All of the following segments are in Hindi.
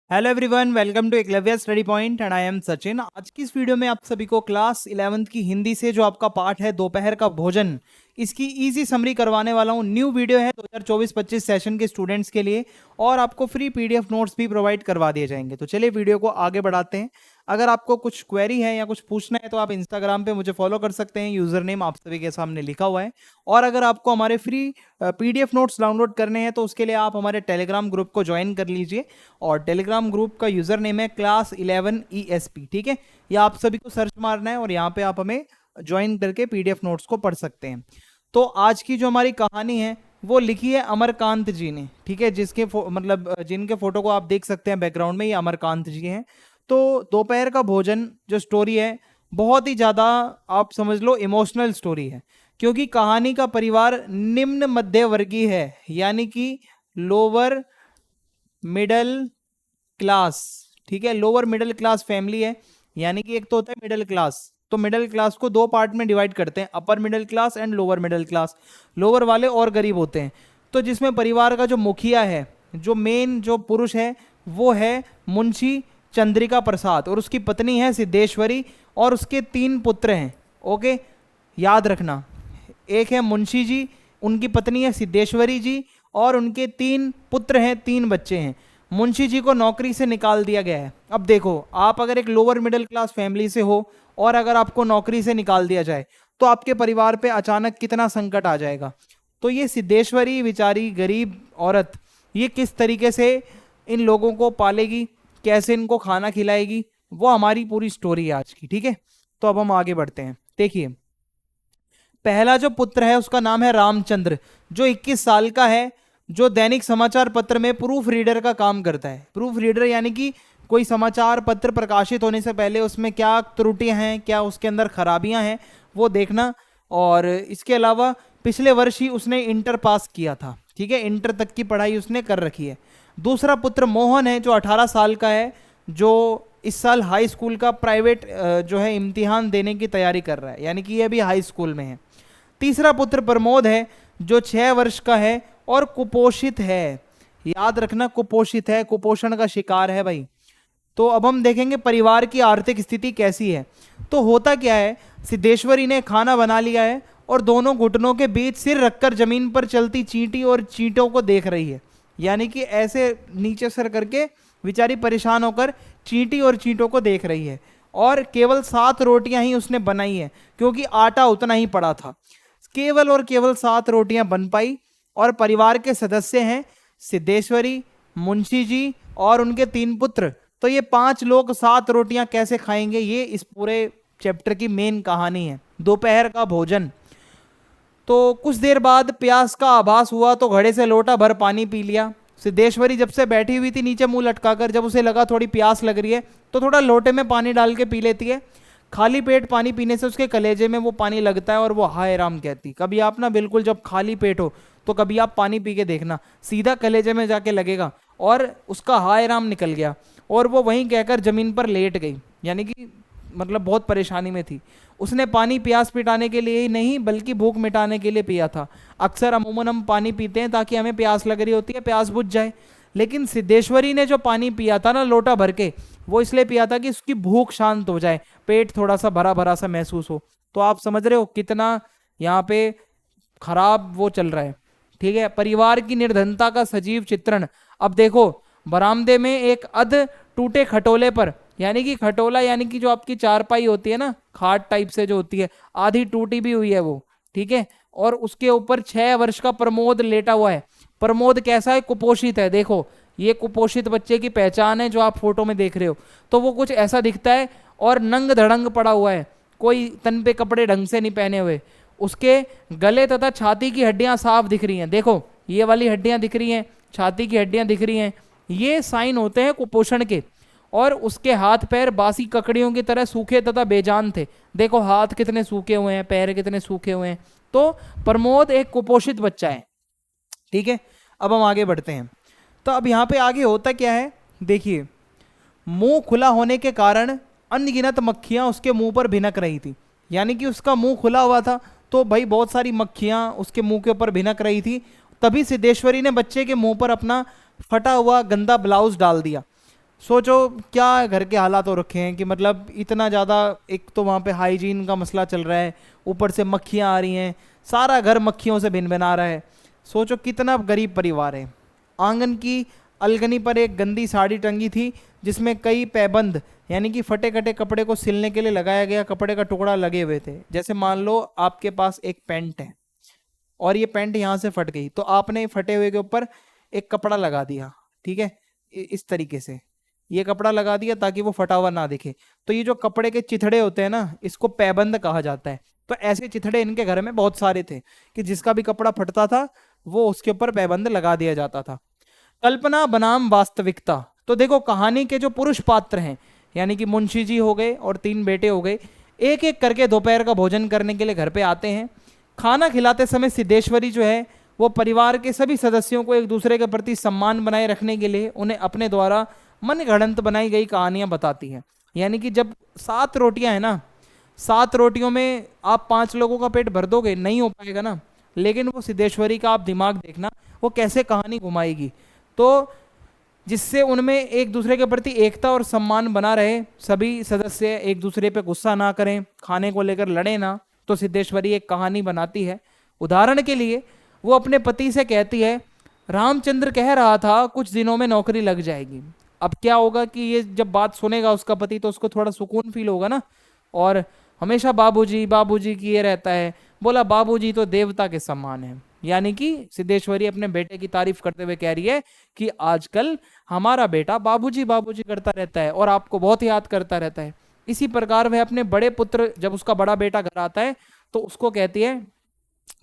Hello everyone, welcome to Eklavya study point and I am Sachin. आज की इस वीडियो में आप सभी को क्लास 11th की हिंदी से जो आपका पार्ट है दोपहर का भोजन, इसकी इजी समरी करवाने वाला हूँ। न्यू वीडियो है 2024-25 सेशन के स्टूडेंट्स के लिए और आपको फ्री पीडीएफ नोट्स भी प्रोवाइड करवा दिए जाएंगे। तो चलिए वीडियो को आगे बढ़ाते हैं। अगर आपको कुछ क्वेरी है या कुछ पूछना है तो आप इंस्टाग्राम पे मुझे फॉलो कर सकते हैं। यूजर नेम आप सभी के सामने लिखा हुआ है। और अगर आपको हमारे फ्री पीडीएफ नोट्स डाउनलोड करने हैं तो उसके लिए आप हमारे टेलीग्राम ग्रुप को ज्वाइन कर लीजिए। और टेलीग्राम ग्रुप का यूजर नेम है क्लास 11 ESP। ठीक है, या आप सभी को सर्च मारना है और यहाँ पे आप हमें ज्वाइन करके पीडीएफ नोट्स को पढ़ सकते हैं। तो आज की जो हमारी कहानी है वो लिखी है अमरकांत जी ने। ठीक है, जिसके मतलब जिनके फोटो को आप देख सकते हैं बैकग्राउंड में, ये अमरकांत जी हैं। तो दोपहर का भोजन जो स्टोरी है बहुत ही ज़्यादा आप समझ लो इमोशनल स्टोरी है, क्योंकि कहानी का परिवार निम्न मध्य वर्गीय है, यानी कि लोअर मिडल क्लास। ठीक है, लोअर मिडिल क्लास फैमिली है। यानी कि एक तो होता है मिडिल क्लास, तो मिडिल क्लास को दो पार्ट में डिवाइड करते हैं, upper middle class and lower middle class. Lower वाले और गरीब होते हैं। तो जिसमें परिवार का जो मुखिया है, जो मेन जो पुरुष है, वो है मुंशी चंद्रिका प्रसाद और उसकी पत्नी है सिद्धेश्वरी और उसके 3 पुत्र हैं। ओके, याद रखना, एक है मुंशी जी, उनकी पत्नी है सिद्धेश्वरी जी और उनके 3 पुत्र हैं, 3 बच्चे हैं। मुंशी जी को नौकरी से निकाल दिया गया है। अब देखो, आप अगर एक लोअर मिडिल क्लास फैमिली से हो और अगर आपको नौकरी से निकाल दिया जाए तो आपके परिवार पे अचानक कितना संकट आ जाएगा। तो ये सिद्धेश्वरी बेचारी गरीब औरत, ये किस तरीके से इन लोगों को पालेगी, कैसे इनको खाना खिलाएगी, वो हमारी पूरी स्टोरी है आज की। ठीक है, तो अब हम आगे बढ़ते हैं। देखिए, पहला जो पुत्र है उसका नाम है रामचंद्र, जो 21 साल का है, जो दैनिक समाचार पत्र में प्रूफ रीडर का काम करता है। प्रूफ रीडर यानी कि कोई समाचार पत्र प्रकाशित होने से पहले उसमें क्या त्रुटियां हैं, क्या उसके अंदर खराबियां हैं, वो देखना। और इसके अलावा पिछले वर्ष ही उसने इंटर पास किया था। ठीक है, इंटर तक की पढ़ाई उसने कर रखी है। दूसरा पुत्र मोहन है, जो 18 साल का है, जो इस साल हाई स्कूल का प्राइवेट जो है इम्तिहान देने की तैयारी कर रहा है, यानी कि ये अभी हाई स्कूल में है। तीसरा पुत्र प्रमोद है, जो 6 वर्ष का है और कुपोषित है। याद रखना, कुपोषित है, कुपोषण का शिकार है भाई। तो अब हम देखेंगे परिवार की आर्थिक स्थिति कैसी है। तो होता क्या है, सिद्धेश्वरी ने खाना बना लिया है और दोनों घुटनों के बीच सिर रखकर जमीन पर चलती चींटी और चींटों को देख रही है। यानी कि ऐसे नीचे सर करके बेचारी परेशान होकर चींटी और चींटों को देख रही है। और केवल 7 रोटियां ही उसने बनाई है, क्योंकि आटा उतना ही पड़ा था। केवल और केवल 7 रोटियां बन पाई। और परिवार के सदस्य हैं सिद्धेश्वरी, मुंशी जी और उनके 3 पुत्र। तो ये 5 लोग 7 रोटियां कैसे खाएंगे, ये इस पूरे चैप्टर की मेन कहानी है। दोपहर का भोजन। तो कुछ देर बाद प्यास का आभास हुआ तो घड़े से लोटा भर पानी पी लिया। सिद्धेश्वरी जब से बैठी हुई थी नीचे मुंह लटकाकर, जब उसे लगा थोड़ी प्यास लग रही है तो थोड़ा लोटे में पानी डाल के पी लेती है। खाली पेट पानी पीने से उसके कलेजे में वो पानी लगता है और वो हाय राम कहती। कभी आप ना बिल्कुल जब खाली पेट हो तो कभी आप पानी पी के देखना, सीधा कलेजे में जाके लगेगा। और उसका हाय राम निकल गया और वो वहीं कहकर जमीन पर लेट गई, यानी कि मतलब बहुत परेशानी में थी। उसने पानी प्यास मिटाने के लिए ही नहीं बल्कि भूख मिटाने के लिए पिया था। अक्सर अमूमन हम पानी पीते हैं ताकि हमें प्यास लग रही होती है, प्यास बुझ जाए। लेकिन सिद्धेश्वरी ने जो पानी पिया था ना लोटा भर के, वो इसलिए पिया था कि उसकी भूख शांत हो जाए, पेट थोड़ा सा भरा भरा सा महसूस हो। तो आप समझ रहे हो कितना यहाँ पे खराब वो चल रहा है। ठीक है, परिवार की निर्धनता का सजीव चित्रण। अब देखो, बरामदे में एक अध टूटे खटोले पर, यानी कि खटोला यानी कि जो आपकी चारपाई होती है ना, खाट टाइप से जो होती है, आधी टूटी भी हुई है वो। ठीक है, और उसके ऊपर 6 वर्ष का प्रमोद लेटा हुआ है। प्रमोद कैसा है, कुपोषित है। देखो, ये कुपोषित बच्चे की पहचान है जो आप फोटो में देख रहे हो। तो वो कुछ ऐसा दिखता है और नंग धड़ंग पड़ा हुआ है, कोई तन पे कपड़े ढंग से नहीं पहने हुए। उसके गले तथा छाती की हड्डियां साफ दिख रही हैं। देखो, ये वाली हड्डियां दिख रही हैं, छाती की हड्डियां दिख रही हैं, ये साइन होते हैं कुपोषण के। और उसके हाथ पैर बासी ककड़ियों की तरह सूखे तथा बेजान थे। देखो, हाथ कितने सूखे हुए हैं, पैर कितने सूखे हुए हैं। तो प्रमोद एक कुपोषित बच्चा है। ठीक है, अब हम आगे बढ़ते हैं। तो अब यहाँ पे आगे होता क्या है, देखिए, मुंह खुला होने के कारण अनगिनत मक्खियां उसके मुंह पर भिनक रही थी। यानी कि उसका मुंह खुला हुआ था तो भाई बहुत सारी मक्खियां उसके मुंह के ऊपर भिनक रही थी। तभी सिद्धेश्वरी ने बच्चे के मुंह पर अपना फटा हुआ गंदा ब्लाउज डाल दिया। सोचो क्या घर के हालात हो रखे हैं कि मतलब इतना ज़्यादा, एक तो वहाँ पे हाइजीन का मसला चल रहा है, ऊपर से मक्खियाँ आ रही हैं, सारा घर मक्खियों से भिन-भिना रहा है। सोचो कितना गरीब परिवार है। आंगन की अलगनी पर एक गंदी साड़ी टंगी थी जिसमें कई पैबंद यानी कि फटे कटे कपड़े को सिलने के लिए लगाया गया कपड़े का टुकड़ा लगे हुए थे। जैसे मान लो आपके पास एक पैंट है और ये पैंट यहाँ से फट गई, तो आपने फटे हुए के ऊपर एक कपड़ा लगा दिया, ठीक है, इस तरीके से ये कपड़ा लगा दिया ताकि वो फटा हुआ ना दिखे। तो ये जो कपड़े के चिथड़े होते हैं ना, इसको पैबंद कहा जाता है। तो ऐसे चिथड़े इनके घर में बहुत सारे थे कि जिसका भी कपड़ा फटता था वो उसके ऊपर पैबंद लगा दिया जाता था। कल्पना बनाम वास्तविकता। तो देखो कहानी के जो पुरुष पात्र हैं यानी कि मुंशी जी हो गए और 3 बेटे हो गए, एक एक करके दोपहर का भोजन करने के लिए घर पे आते हैं। खाना खिलाते समय सिद्धेश्वरी जो है वो परिवार के सभी सदस्यों को एक दूसरे के प्रति सम्मान बनाए रखने के लिए उन्हें अपने द्वारा मन गढ़ंत बनाई गई कहानियां बताती हैं। यानी कि जब 7 रोटियां हैं ना, 7 रोटियों में आप 5 लोगों का पेट भर दोगे, नहीं हो पाएगा ना। लेकिन वो सिद्धेश्वरी का आप दिमाग देखना, वो कैसे कहानी घुमाएगी, तो जिससे उनमें एक दूसरे के प्रति एकता और सम्मान बना रहे, सभी सदस्य एक दूसरे पे गुस्सा ना करें, खाने को लेकर लड़े ना। तो सिद्धेश्वरी एक कहानी बनाती है। उदाहरण के लिए वो अपने पति से कहती है, रामचंद्र कह रहा था कुछ दिनों में नौकरी लग जाएगी। अब क्या होगा कि ये जब बात सुनेगा उसका पति तो उसको थोड़ा सुकून फील होगा ना, और हमेशा बाबूजी बाबूजी किए रहता है, बोला बाबूजी तो देवता के समान है। यानी कि सिद्धेश्वरी अपने बेटे की तारीफ करते हुए कह रही है कि आजकल हमारा बेटा बाबूजी बाबूजी करता रहता है और आपको बहुत याद करता रहता है। इसी प्रकार वह अपने बड़े पुत्र, जब उसका बड़ा बेटा घर आता है तो उसको कहती है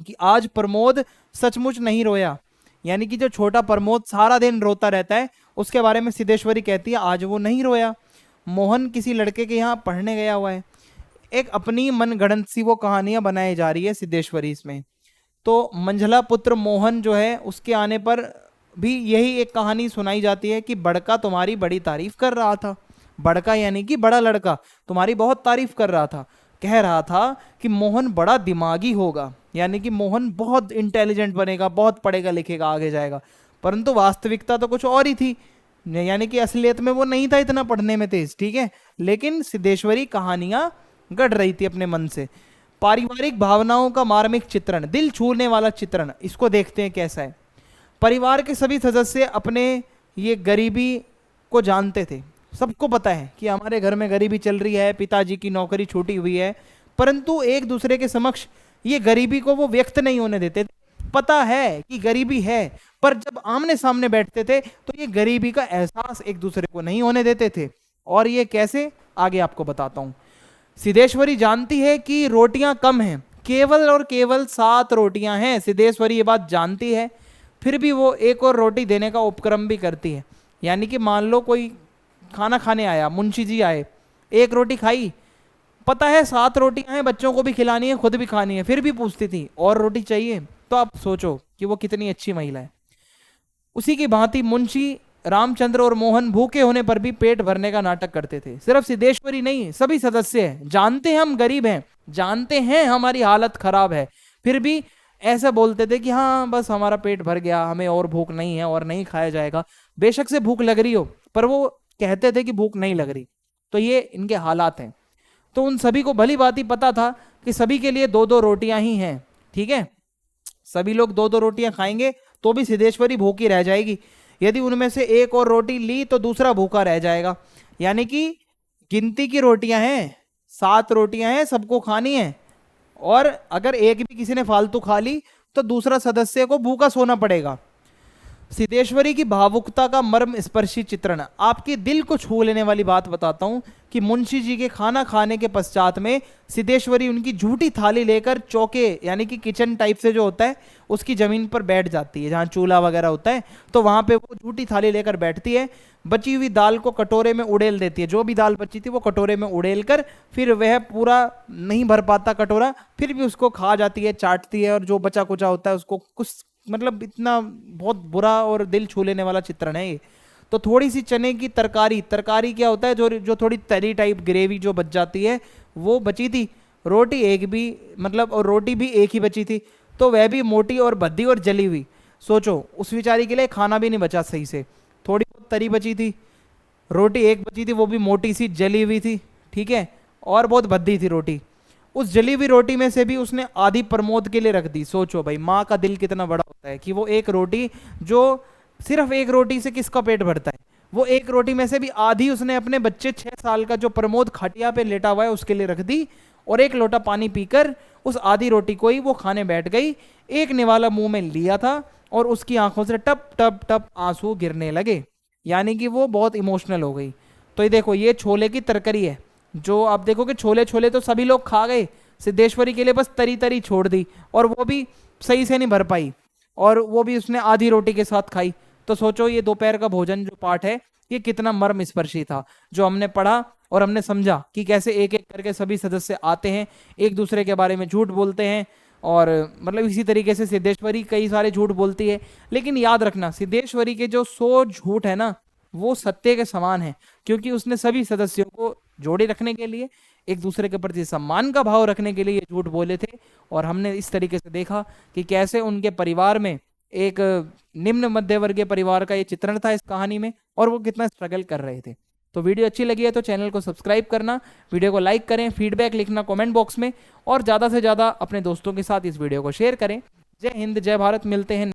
कि आज प्रमोद सचमुच नहीं रोया। यानी कि जो छोटा प्रमोद सारा दिन रोता रहता है उसके बारे में सिद्धेश्वरी कहती है आज वो नहीं रोया। मोहन किसी लड़के के यहाँ पढ़ने गया हुआ है। एक अपनी मनगढ़ंत सी वो कहानियां बनाई जा रही है सिद्धेश्वरी इसमें। तो मंझला पुत्र मोहन जो है उसके आने पर भी यही एक कहानी सुनाई जाती है कि बड़का तुम्हारी बड़ी तारीफ कर रहा था। बड़का यानी कि बड़ा लड़का तुम्हारी बहुत तारीफ कर रहा था, कह रहा था कि मोहन बड़ा दिमागी होगा, यानी कि मोहन बहुत इंटेलिजेंट बनेगा, बहुत पढ़ेगा लिखेगा, आगे जाएगा। परंतु वास्तविकता तो कुछ और ही थी, यानी कि असलियत में वो नहीं था इतना पढ़ने में तेज, ठीक है। लेकिन सिद्धेश्वरी कहानियां गढ़ रही थी अपने मन से। पारिवारिक भावनाओं का मार्मिक चित्रण, दिल छूने वाला चित्रण, इसको देखते हैं कैसा है। परिवार के सभी सदस्य अपने ये गरीबी को जानते थे। सबको पता है कि हमारे घर में गरीबी चल रही है, पिताजी की नौकरी छूटी हुई है, परंतु एक दूसरे के समक्ष ये गरीबी को वो व्यक्त नहीं होने देते थे। पता है कि गरीबी है, पर जब आमने सामने बैठते थे तो ये गरीबी का एहसास एक दूसरे को नहीं होने देते थे। और ये कैसे, आगे आपको बताता हूं। सिद्धेश्वरी जानती है कि रोटियां कम हैं, केवल और केवल 7 रोटियां हैं। सिद्धेश्वरी ये बात जानती है, फिर भी वो एक और रोटी देने का उपक्रम भी करती है। यानी कि मान लो कोई खाना खाने आया, मुंशी जी आए, 1 रोटी खाई, पता है 7 रोटियां हैं, बच्चों को भी खिलानी है, खुद भी खानी है, फिर भी पूछती थी और रोटी चाहिए। तो आप सोचो कि वो कितनी अच्छी महिला है। उसी की भांति मुंशी रामचंद्र और मोहन भूखे होने पर भी पेट भरने का नाटक करते थे। सिर्फ सिद्धेश्वरी नहीं, सभी सदस्य हैं, जानते हैं हम गरीब हैं, जानते हैं हमारी हालत खराब है, फिर भी ऐसा बोलते थे कि हाँ बस हमारा पेट भर गया, हमें और भूख नहीं है और नहीं खाया जाएगा। बेशक से भूख लग रही हो, पर वो कहते थे कि भूख नहीं लग रही। तो ये इनके हालात हैं। तो उन सभी को भली बात ही पता था कि सभी के लिए 2-2 रोटियां ही हैं, ठीक है। सभी लोग 2-2 रोटियां खाएंगे तो भी सिद्धेश्वरी भूखी रह जाएगी। यदि उनमें से एक और रोटी ली तो दूसरा भूखा रह जाएगा। यानी कि गिनती की रोटियां हैं, 7 रोटियां हैं, सबको खानी है, और अगर एक भी किसी ने फालतू खा ली तो दूसरा सदस्य को भूखा सोना पड़ेगा। सिद्धेश्वरी की भावुकता का मर्म स्पर्शी चित्रण, आपके दिल को छू लेने वाली बात बताता हूं कि मुंशी जी के खाना खाने के पश्चात में सिद्धेश्वरी उनकी झूठी थाली लेकर चौके यानी कि किचन टाइप से जो होता है उसकी जमीन पर बैठ जाती है, जहां चूल्हा वगैरह होता है, तो वहां पे वो झूठी थाली लेकर बैठती है। बची हुई दाल को कटोरे में उड़ेल देती है, जो भी दाल बची थी वो कटोरे में उड़ेल कर, फिर वह पूरा नहीं भर पाता कटोरा, फिर भी उसको खा जाती है, चाटती है, और जो बचा कुचा होता है उसको कुछ, मतलब इतना बहुत बुरा और दिल छू लेने वाला चित्रण है ये। तो थोड़ी सी चने की तरकारी, तरकारी क्या होता है, जो थोड़ी तरी टाइप ग्रेवी जो बच जाती है वो बची थी। रोटी एक भी, मतलब, और रोटी भी एक ही बची थी, तो वह भी मोटी और भद्दी और जली हुई। सोचो उस बेचारी के लिए खाना भी नहीं बचा सही से, थोड़ी बहुत तरी बची थी, रोटी एक बची थी, वो भी मोटी सी जली हुई थी, ठीक है, और बहुत भद्दी थी रोटी। उस जली हुई रोटी में से भी उसने आधी प्रमोद के लिए रख दी। सोचो भाई, माँ का दिल कितना बड़ा होता है कि वो एक रोटी, जो सिर्फ एक रोटी से किसका पेट भरता है, वो एक रोटी में से भी आधी उसने अपने बच्चे 6 साल का जो प्रमोद खटिया पे लेटा हुआ है उसके लिए रख दी। और एक लोटा पानी पीकर उस आधी रोटी को ही वो खाने बैठ गई। एक निवाला मुंह में लिया था और उसकी आंखों से टप टप टप आंसू गिरने लगे, यानी कि वो बहुत इमोशनल हो गई। तो ये देखो, ये छोले की तरकारी है। जो आप देखो कि छोले छोले तो सभी लोग खा गए, सिद्धेश्वरी के लिए बस तरी तरी छोड़ दी, और वो भी सही से नहीं भर पाई, और वो भी उसने आधी रोटी के साथ खाई। तो सोचो ये दोपहर का भोजन जो पाठ है, ये कितना मर्म स्पर्शी था, जो हमने पढ़ा और हमने समझा कि कैसे एक एक करके सभी सदस्य आते हैं, एक दूसरे के बारे में झूठ बोलते हैं। और मतलब इसी तरीके से सिद्धेश्वरी कई सारे झूठ बोलती है, लेकिन याद रखना सिद्धेश्वरी के जो 100 झूठ है ना, वो सत्य के समान है, क्योंकि उसने सभी सदस्यों को जोड़े रखने के लिए, एक दूसरे के प्रति सम्मान का भाव रखने के लिए ये झूठ बोले थे। और हमने इस तरीके से देखा कि कैसे उनके परिवार में, एक निम्न मध्य वर्गीय परिवार का ये चित्रण था इस कहानी में, और वो कितना स्ट्रगल कर रहे थे। तो वीडियो अच्छी लगी है तो चैनल को सब्सक्राइब करना, वीडियो को लाइक करें, फीडबैक लिखना कमेंट बॉक्स में, और ज़्यादा से ज़्यादा अपने दोस्तों के साथ इस वीडियो को शेयर करें। जय हिंद, जय भारत, मिलते हैं।